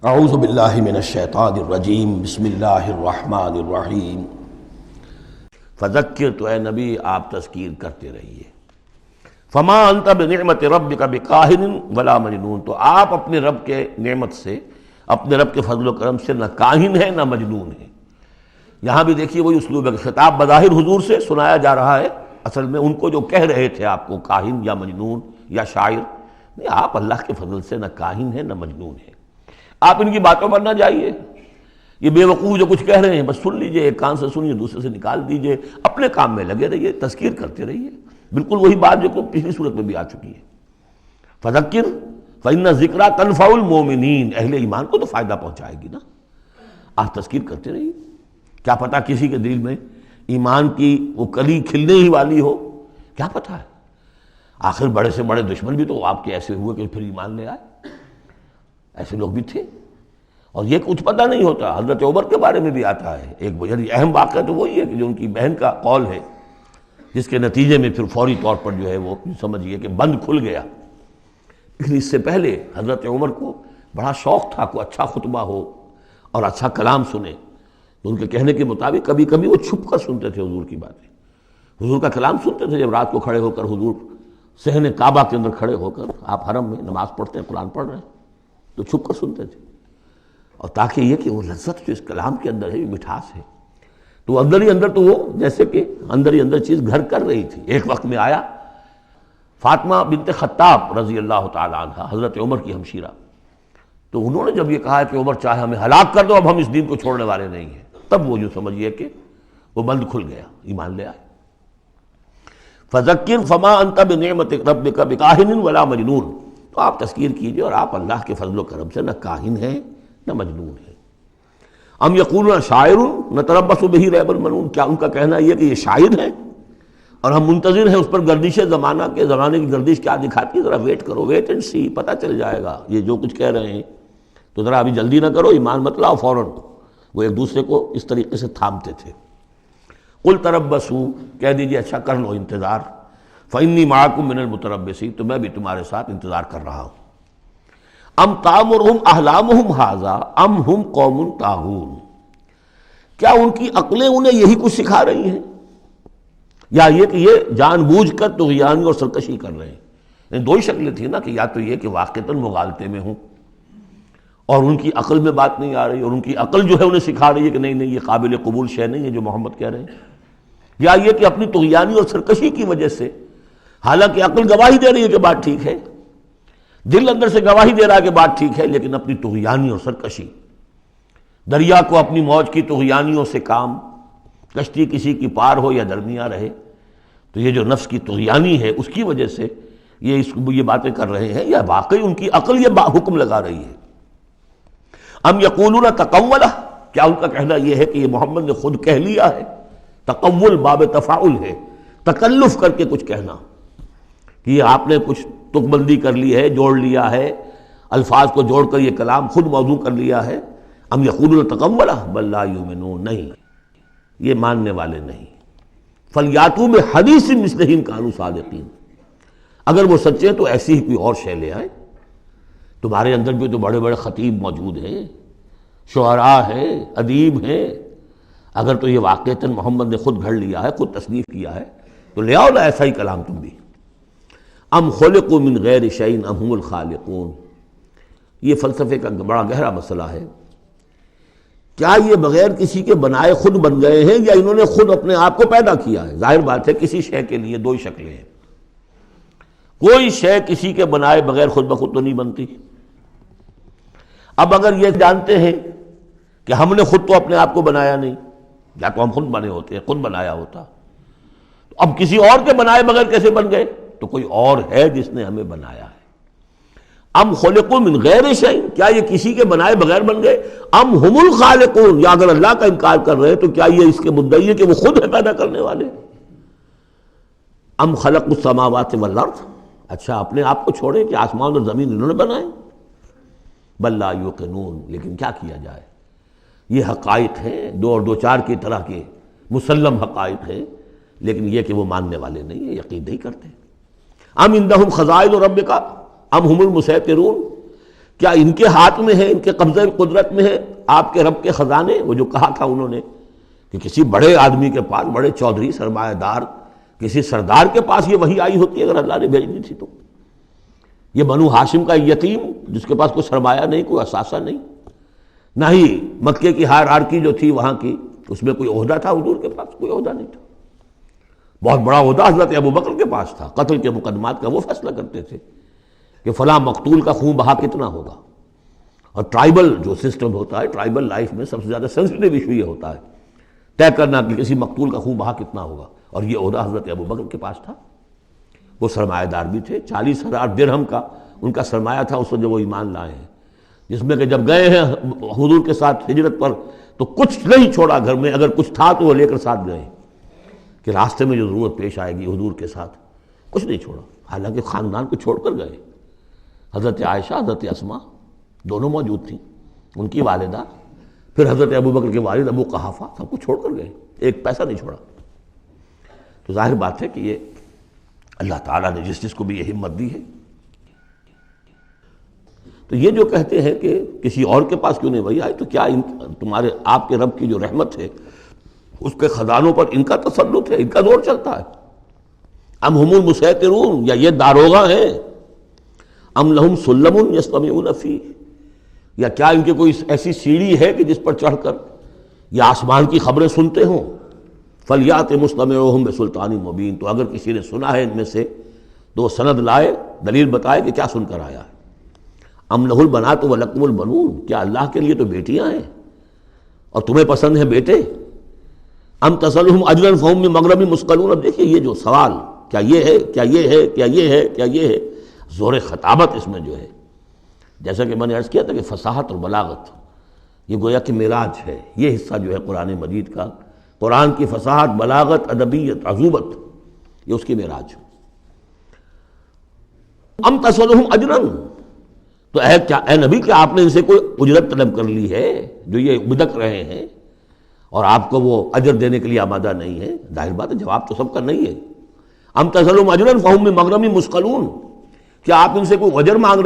اعوذ باللہ من الشیطان الرجیم بسم اللہ الرحمن الرحیم فذکر، تو اے نبی آپ تذکیر کرتے رہیے. فما انت بنعمت ربک بکاہن ولا مجنون، تو آپ اپنے رب کے نعمت سے، اپنے رب کے فضل و کرم سے نہ کاہن ہے نہ مجنون ہے. یہاں بھی دیکھیے وہی اسلوب ہے، خطاب بظاہر حضور سے سنایا جا رہا ہے، اصل میں ان کو جو کہہ رہے تھے آپ کو کاہن یا مجنون یا شاعر، نہیں، آپ اللہ کے فضل سے نہ کاہن ہے نہ مجنون ہے. آپ ان کی باتوں پر نہ جائیے، یہ بے وقوف جو کچھ کہہ رہے ہیں بس سن لیجئے، ایک کان سے سنیے دوسرے سے نکال دیجئے، اپنے کام میں لگے رہیے، تذکیر کرتے رہیے. بالکل وہی بات جو پچھلی صورت میں بھی آ چکی ہے. فذکر فإن الذکریٰ تنفع المؤمنین، اہل ایمان کو تو فائدہ پہنچائے گی نا. آپ تذکیر کرتے رہیے، کیا پتہ کسی کے دل میں ایمان کی وہ کلی کھلنے ہی والی ہو، کیا پتہ ہے. آخر بڑے سے بڑے دشمن بھی تو آپ کے ایسے ہوئے کہ پھر ایمان لے آئے، ایسے لوگ بھی تھے. اور یہ کچھ پتہ نہیں ہوتا. حضرت عمر کے بارے میں بھی آتا ہے ایک یعنی اہم واقعہ تو وہی ہے کہ جو ان کی بہن کا قول ہے، جس کے نتیجے میں پھر فوری طور پر جو ہے وہ سمجھیے کہ بند کھل گیا. لیکن اس سے پہلے حضرت عمر کو بڑا شوق تھا کوئی اچھا خطبہ ہو اور اچھا کلام سنے. تو ان کے کہنے کے مطابق کبھی کبھی وہ چھپ کر سنتے تھے حضور کی باتیں، حضور کا کلام سنتے تھے. جب رات کو کھڑے ہو کر حضور صحن کعبہ کے اندر کھڑے ہو کر، آپ حرم میں نماز پڑھتے ہیں، قرآن پڑھ رہے ہیں، تو چھپ کر سنتے تھے. اور تاکہ یہ کہ وہ لذت جو اس کلام کے اندر ہے، یہ مٹھاس ہے، تو اندر ہی اندر تو وہ جیسے کہ اندر ہی اندر چیز گھر کر رہی تھی. ایک وقت میں آیا فاطمہ بنت خطاب رضی اللہ تعالی عنہ، حضرت عمر کی ہمشیرہ، تو انہوں نے جب یہ کہا کہ عمر چاہے ہمیں ہلاک کر دو، اب ہم اس دین کو چھوڑنے والے نہیں ہیں، تب وہ جو سمجھیے کہ وہ بند کھل گیا، ایمان لے آئے. فذکر فما انت بنعمت ربک بکاہن ولا مجنون، تو آپ تذکیر کیجئے اور آپ اللہ کے فضل و کرم سے نہ کاہن ہیں نہ مجنون ہے. ام یقولون شاعر نتربص بہ ریب المنون، کیا ان کا کہنا یہ کہ یہ شاعر ہے اور ہم منتظر ہیں اس پر گردش زمانہ کے، زمانے کی گردش کیا دکھاتی ہے، ذرا ویٹ کرو، ویٹ اینڈ سی، پتہ چل جائے گا یہ جو کچھ کہہ رہے ہیں. تو ذرا ابھی جلدی نہ کرو، ایمان مت لاؤ فوراً. وہ ایک دوسرے کو اس طریقے سے تھامتے تھے. قل تربصوا، کہہ دیجیے اچھا کر لو انتظار. فإنی معکم من المتربصین، تو میں بھی تمہارے ساتھ انتظار کر رہا ہوں. ام تامرہم احلامہم ھذا ام ہم قوم طاغون، کیا ان کی عقلیں انہیں یہی کچھ سکھا رہی ہیں، یا یہ کہ یہ جان بوجھ کر طغیانی اور سرکشی کر رہے ہیں. یعنی دو ہی شکلیں تھیں نا، کہ یا تو یہ کہ واقعتاً مغالطے میں ہوں اور ان کی عقل میں بات نہیں آ رہی، اور ان کی عقل جو ہے انہیں سکھا رہی ہے کہ نہیں نہیں یہ قابل قبول شے نہیں ہے جو محمد کہہ رہے ہیں، یا یہ کہ اپنی طغیانی اور سرکشی کی وجہ سے، حالانکہ عقل گواہی دے رہی ہے کہ بات ٹھیک ہے، دل اندر سے گواہی دے رہا ہے کہ بات ٹھیک ہے، لیکن اپنی طغیانی اور سرکشی، دریا کو اپنی موج کی طغیانیوں سے کام، کشتی کسی کی پار ہو یا درمیاں رہے، تو یہ جو نفس کی طغیانی ہے اس کی وجہ سے یہ باتیں کر رہے ہیں، یا واقعی ان کی عقل یہ حکم لگا رہی ہے. ام یقولون تقولہ، کیا ان کا کہنا یہ ہے کہ یہ محمد نے خود کہہ لیا ہے. تقول باب تفاعل ہے، تکلف کر کے کچھ کہنا، کہ یہ آپ نے کچھ تک بندی کر لی ہے، جوڑ لیا ہے، الفاظ کو جوڑ کر یہ کلام خود موضوع کر لیا ہے. ام یقولون تقولہ بل لا یؤمنون، نہیں یہ ماننے والے نہیں. فلیاتوا بحدیث مثلہ ان کانوا صادقین، اگر وہ سچے تو ایسی ہی کوئی اور شے لے آئے. تمہارے اندر بھی تو بڑے بڑے خطیب موجود ہیں، شعراء ہیں، ادیب ہیں، اگر تو یہ واقعتاً محمد نے خود گھڑ لیا ہے، خود تصنیف کیا ہے، تو لے آؤ نا ایسا ہی کلام تم بھی. ام خلقوا من غیر شیء ام هم الخالقون، یہ فلسفے کا بڑا گہرا مسئلہ ہے. کیا یہ بغیر کسی کے بنائے خود بن گئے ہیں، یا انہوں نے خود اپنے آپ کو پیدا کیا ہے؟ ظاہر بات ہے کسی شے کے لیے دو ہی شکلیں ہیں، کوئی شے کسی کے بنائے بغیر خود بخود تو نہیں بنتی. اب اگر یہ جانتے ہیں کہ ہم نے خود تو اپنے آپ کو بنایا نہیں، یا تو ہم خود بنے ہوتے ہیں، خود بنایا ہوتا، تو اب کسی اور کے بنائے بغیر کیسے بن گئے؟ تو کوئی اور ہے جس نے ہمیں بنایا ہے. ام خلقوا من غیر شیء، کیا یہ کسی کے بنائے بغیر بن گئے؟ ام هم الخالقون، یا اگر اللہ کا انکار کر رہے ہیں تو کیا یہ اس کے مدعی ہے کہ وہ خود ہے پیدا کرنے والے؟ ام خلقوا السماوات والارض، اچھا اپنے آپ کو چھوڑے کہ آسمان اور زمین انہوں نے بنائے. بل لا یوقنون، لیکن کیا کیا جائے، یہ حقائق ہیں، دو اور دو چار کی طرح کے مسلم حقائق ہیں، لیکن یہ کہ وہ ماننے والے نہیں ہیں، یقین نہیں کرتے. ام عندہم خزائن ربک ام ہم المسیطرون، کیا ان کے ہاتھ میں ہے، ان کے قبضہ قدرت میں ہے آپ کے رب کے خزانے؟ وہ جو کہا تھا انہوں نے کہ کسی بڑے آدمی کے پاس، بڑے چودھری سرمایہ دار کسی سردار کے پاس یہ وحی آئی ہوتی اگر اللہ نے بھیج دی تھی تو۔ یہ بنو ہاشم کا یتیم جس کے پاس کوئی سرمایہ نہیں، کوئی اثاثہ نہیں، نہ ہی مکے کی ہائرارکی جو تھی وہاں کی اس میں کوئی عہدہ تھا، حضور کے پاس کوئی عہدہ نہیں تھا۔ بہت بڑا عہدہ حضرت ابوبکر کے پاس تھا، قتل کے مقدمات کا وہ فیصلہ کرتے تھے کہ فلاں مقتول کا خون بہا کتنا ہوگا۔ اور ٹرائبل جو سسٹم ہوتا ہے، ٹرائبل لائف میں سب سے زیادہ سینسٹیو ایشو یہ ہوتا ہے طے کرنا کہ کسی مقتول کا خون بہا کتنا ہوگا، اور یہ عہدہ حضرت ابوبکر کے پاس تھا۔ وہ سرمایہ دار بھی تھے، 40,000 درہم کا ان کا سرمایہ تھا اس وقت جب وہ ایمان لائے ہیں، جس میں کہ جب گئے ہیں حضور کے ساتھ ہجرت پر تو کچھ نہیں چھوڑا گھر میں، اگر کچھ تھا تو وہ لے کر ساتھ گئے کہ راستے میں جو ضرورت پیش آئے گی حضور کے ساتھ، کچھ نہیں چھوڑا، حالانکہ خاندان کو چھوڑ کر گئے۔ حضرت عائشہ، حضرت اسماء دونوں موجود تھیں، ان کی والدہ، پھر حضرت ابوبکر کے والد ابو قحافہ، سب کو چھوڑ کر گئے، ایک پیسہ نہیں چھوڑا۔ تو ظاہر بات ہے کہ یہ اللہ تعالیٰ نے جس کو بھی یہ ہمت دی ہے۔ تو یہ جو کہتے ہیں کہ کسی اور کے پاس کیوں نہیں وہی آئی، تو کیا تمہارے آپ کے رب کی جو رحمت ہے اس کے خزانوں پر ان کا تسلط ہے، ان کا زور چلتا ہے؟ ام ہم المسیطرون، یا یہ داروغہ ہیں؟ ام لہم سلم یستمعون فیہ، یا کیا ان کے کوئی ایسی سیڑھی ہے کہ جس پر چڑھ کر یہ آسمان کی خبریں سنتے ہوں؟ فلیات مستمعہم بسلطان مبین، تو اگر کسی نے سنا ہے ان میں سے تو وہ سند لائے، دلیل بتائے کہ کیا سن کر آیا ہے۔ ام لہ البنات ولکم البنون، کیا اللہ کے لیے تو بیٹیاں ہیں اور تمہیں پسند ہیں بیٹے؟ ام تسألہم اجرا فہم من مغرم مثقلون، اب دیکھیے یہ جو سوال، کیا یہ ہے، کیا یہ ہے، کیا یہ ہے، کیا یہ ہے، زور خطابت اس میں جو ہے، جیسا کہ میں نے عرض کیا تھا کہ فصاحت اور بلاغت یہ گویا کہ معراج ہے، یہ حصہ جو ہے قرآن مجید کا، قرآن کی فصاحت، بلاغت، ادبیت، عذوبت، یہ اس کی معراج۔ ام تسألہم اجرا، تو اے نبی کیا آپ نے ان سے کوئی اجرت طلب کر لی ہے جو یہ بدک رہے ہیں اور آپ کو وہ اجر دینے کے لیے آمادہ نہیں ہے؟ ظاہر بات ہے جواب تو سب کا نہیں ہے۔ ام تسألہم اجرا فہم من مغرم مثقلون، کیا آپ ان سے کوئی اجر مانگ رہے